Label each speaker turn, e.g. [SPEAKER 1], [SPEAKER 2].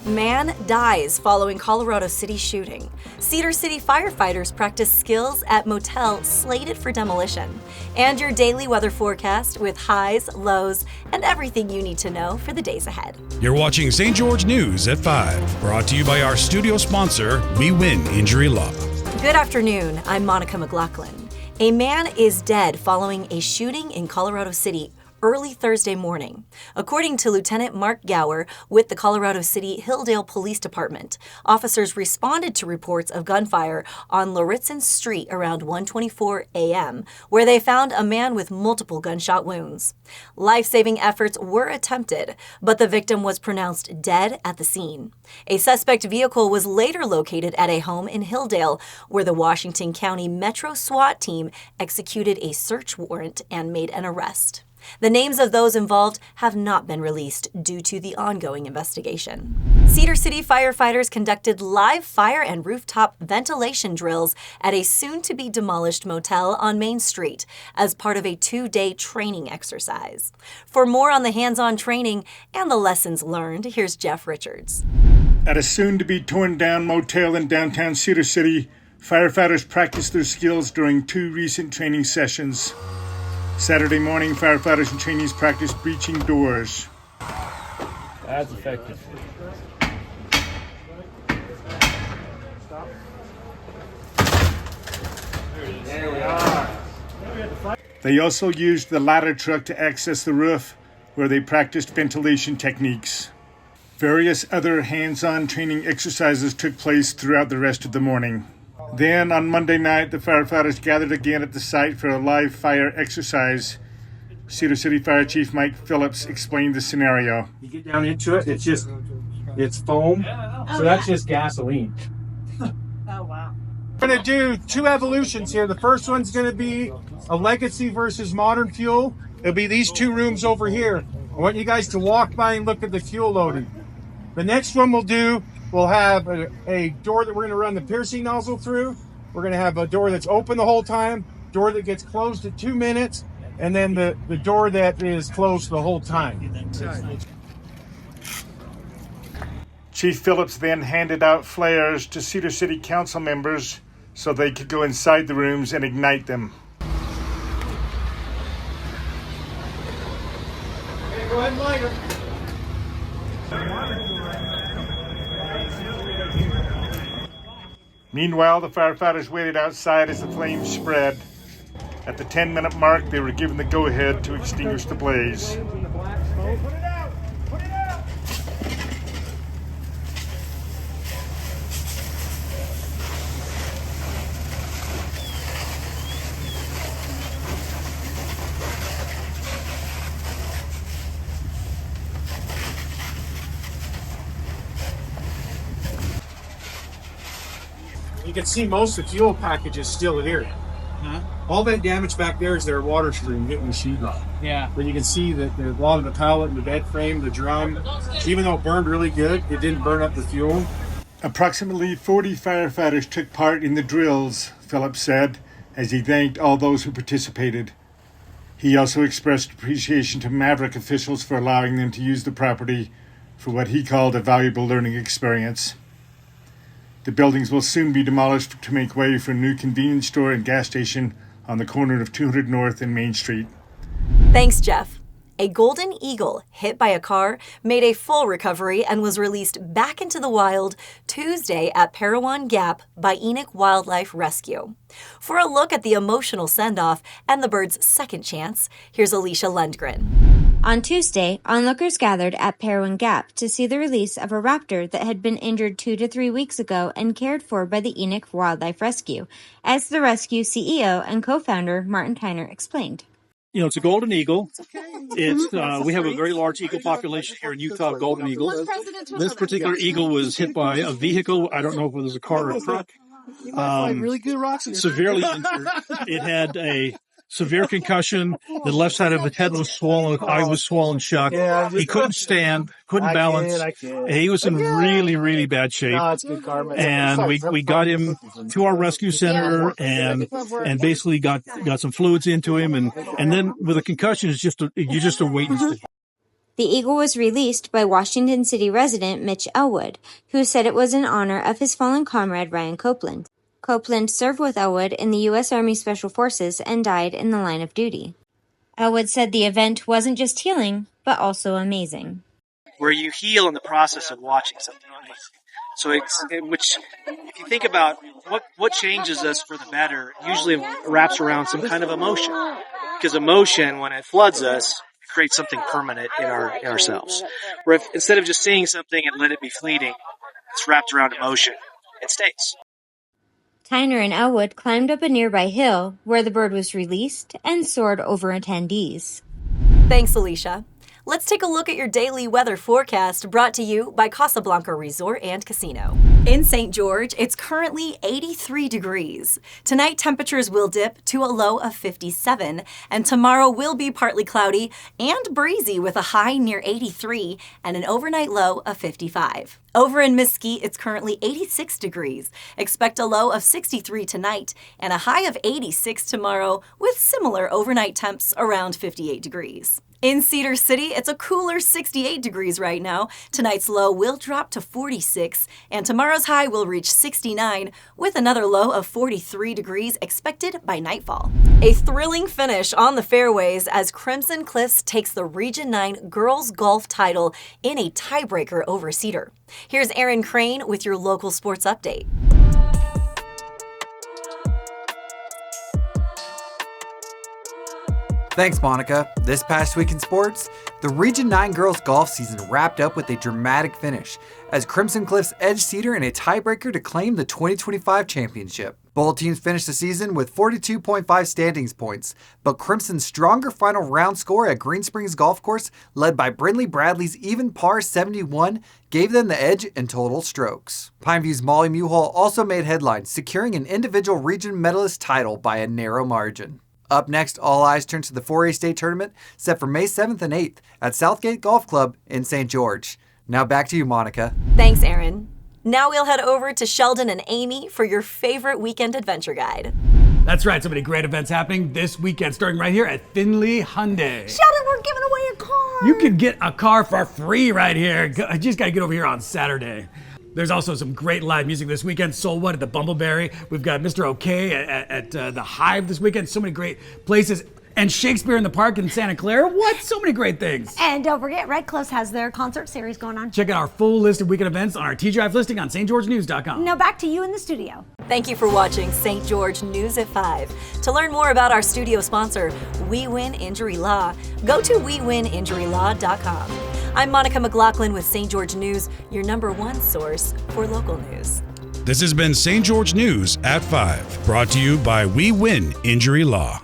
[SPEAKER 1] Man dies following Colorado City shooting. Cedar City firefighters practice skills at motel slated for demolition. And your daily weather forecast with highs, lows, and everything you need to know for the days ahead.
[SPEAKER 2] You're watching St. George News at 5, brought to you by our studio sponsor, We Win Injury Law.
[SPEAKER 1] Good afternoon, I'm Monica McLaughlin. A man is dead following a shooting in Colorado City early Thursday morning. According to Lieutenant Mark Gower with the Colorado City Hilldale Police Department, officers responded to reports of gunfire on Lauritzen Street around 1:24 a.m., where they found a man with multiple gunshot wounds. Life-saving efforts were attempted, but the victim was pronounced dead at the scene. A suspect vehicle was later located at a home in Hilldale, where the Washington County Metro SWAT team executed a search warrant and made an arrest. The names of those involved have not been released due to the ongoing investigation. Cedar City firefighters conducted live fire and rooftop ventilation drills at a soon-to-be demolished motel on Main Street as part of a 2-day training exercise. For more on the hands-on training and the lessons learned, here's Jeff Richards.
[SPEAKER 3] At a soon-to-be torn-down motel in downtown Cedar City, firefighters practiced their skills during 2 recent training sessions. Saturday morning, firefighters and trainees practiced breaching doors.
[SPEAKER 4] That's effective. There we are.
[SPEAKER 3] They also used the ladder truck to access the roof, where they practiced ventilation techniques. Various other hands-on training exercises took place throughout the rest of the morning. Then, on Monday night, the firefighters gathered again at the site for a live fire exercise. Cedar City Fire Chief Mike Phillips explained the scenario.
[SPEAKER 4] You get down into it, it's foam, so that's just gasoline.
[SPEAKER 1] Oh, wow.
[SPEAKER 4] We're going to do 2 evolutions here. The first one's going to be a legacy versus modern fuel. It'll be these 2 rooms over here. I want you guys to walk by and look at the fuel loading. The next one we'll have a door that we're going to run the piercing nozzle through. We're going to have a door that's open the whole time, door that gets closed at 2 minutes, and then the door that is closed the whole time.
[SPEAKER 3] Chief Phillips then handed out flares to Cedar City Council members so they could go inside the rooms and ignite them.
[SPEAKER 4] Okay, go ahead and light her.
[SPEAKER 3] Meanwhile, the firefighters waited outside as the flames spread. At the 10-minute mark, they were given the go-ahead to extinguish the blaze.
[SPEAKER 4] Put it out! Put it out! You can see most of the fuel package is still here.
[SPEAKER 5] Huh?
[SPEAKER 4] All that damage back there is their water stream hitting the sheetrock.
[SPEAKER 5] Yeah.
[SPEAKER 4] But you can see that a lot of the pallet and the bed frame, the drum, even though it burned really good, it didn't burn up the fuel.
[SPEAKER 3] Approximately 40 firefighters took part in the drills, Phillips said, as he thanked all those who participated. He also expressed appreciation to Maverick officials for allowing them to use the property for what he called a valuable learning experience. The buildings will soon be demolished to make way for a new convenience store and gas station on the corner of 200 North and Main Street.
[SPEAKER 1] Thanks, Jeff. A golden eagle hit by a car made a full recovery and was released back into the wild Tuesday at Parowan Gap by Enoch Wildlife Rescue. For a look at the emotional send-off and the bird's second chance, here's Alicia Lundgren.
[SPEAKER 6] On Tuesday, onlookers gathered at Parowan Gap to see the release of a raptor that had been injured 2 to 3 weeks ago and cared for by the Enoch Wildlife Rescue, as the rescue CEO and co-founder Martin Tyner explained.
[SPEAKER 7] You know, it's a golden eagle. It's we have a very large eagle population here in Utah of golden eagles. This particular eagle was hit by a vehicle. I don't know if it was a car or a truck. Severely injured. It had a severe concussion. The left side of his head was swollen, his eye was swollen shut. He couldn't stand, couldn't balance. He was in really, really bad shape. And we got him to our rescue center and basically got some fluids into him. And then with a concussion, you're just a wait and see.
[SPEAKER 6] The eagle was released by Washington City resident Mitch Elwood, who said it was in honor of his fallen comrade Ryan Copeland. Copeland served with Elwood in the U.S. Army Special Forces and died in the line of duty. Elwood said the event wasn't just healing, but also amazing.
[SPEAKER 5] Where you heal in the process of watching something amazing. So which, if you think about what changes us for the better, usually wraps around some kind of emotion. Because emotion, when it floods us, it creates something permanent in ourselves. Where instead of just seeing something and let it be fleeting, it's wrapped around emotion. It stays.
[SPEAKER 6] Tyner and Elwood climbed up a nearby hill where the bird was released and soared over attendees.
[SPEAKER 1] Thanks, Alicia. Let's take a look at your daily weather forecast brought to you by Casablanca Resort and Casino. In St. George, it's currently 83 degrees. Tonight, temperatures will dip to a low of 57, and tomorrow will be partly cloudy and breezy with a high near 83 and an overnight low of 55. Over in Mesquite, it's currently 86 degrees. Expect a low of 63 tonight and a high of 86 tomorrow with similar overnight temps around 58 degrees. In Cedar City, it's a cooler 68 degrees right now. Tonight's low will drop to 46, and tomorrow's high will reach 69, with another low of 43 degrees expected by nightfall. A thrilling finish on the fairways as Crimson Cliffs takes the Region 9 girls golf title in a tiebreaker over Cedar. Here's Aaron Crane with your local sports update.
[SPEAKER 8] Thanks, Monica. This past week in sports, the Region 9 girls golf season wrapped up with a dramatic finish as Crimson Cliffs edged Cedar in a tiebreaker to claim the 2025 championship. Both teams finished the season with 42.5 standings points, but Crimson's stronger final round score at Green Springs Golf Course, led by Brindley Bradley's even par 71, gave them the edge in total strokes. Pineview's Molly Muhall also made headlines, securing an individual region medalist title by a narrow margin. Up next, all eyes turn to the 4A State Tournament set for May 7th and 8th at Southgate Golf Club in St. George. Now back to you, Monica.
[SPEAKER 1] Thanks, Aaron. Now we'll head over to Sheldon and Amy for your favorite weekend adventure guide.
[SPEAKER 9] That's right, so many great events happening this weekend, starting right here at Findlay Hyundai.
[SPEAKER 10] Sheldon, we're giving away a car.
[SPEAKER 9] You can get a car for free right here. I just got to get over here on Saturday. There's also some great live music this weekend. So What at the Bumbleberry. We've got Mr. OK at the Hive this weekend. So many great places. And Shakespeare in the Park in Santa Clara. What? So many great things.
[SPEAKER 10] And don't forget, Red Cliffs has their concert series going on.
[SPEAKER 9] Check out our full list of weekend events on our T-Drive listing on stgeorgenews.com.
[SPEAKER 10] Now back to you in the studio.
[SPEAKER 1] Thank you for watching St. George News at 5. To learn more about our studio sponsor, We Win Injury Law, go to wewininjurylaw.com. I'm Monica McLaughlin with St. George News, your #1 source for local news.
[SPEAKER 2] This has been St. George News at 5, brought to you by We Win Injury Law.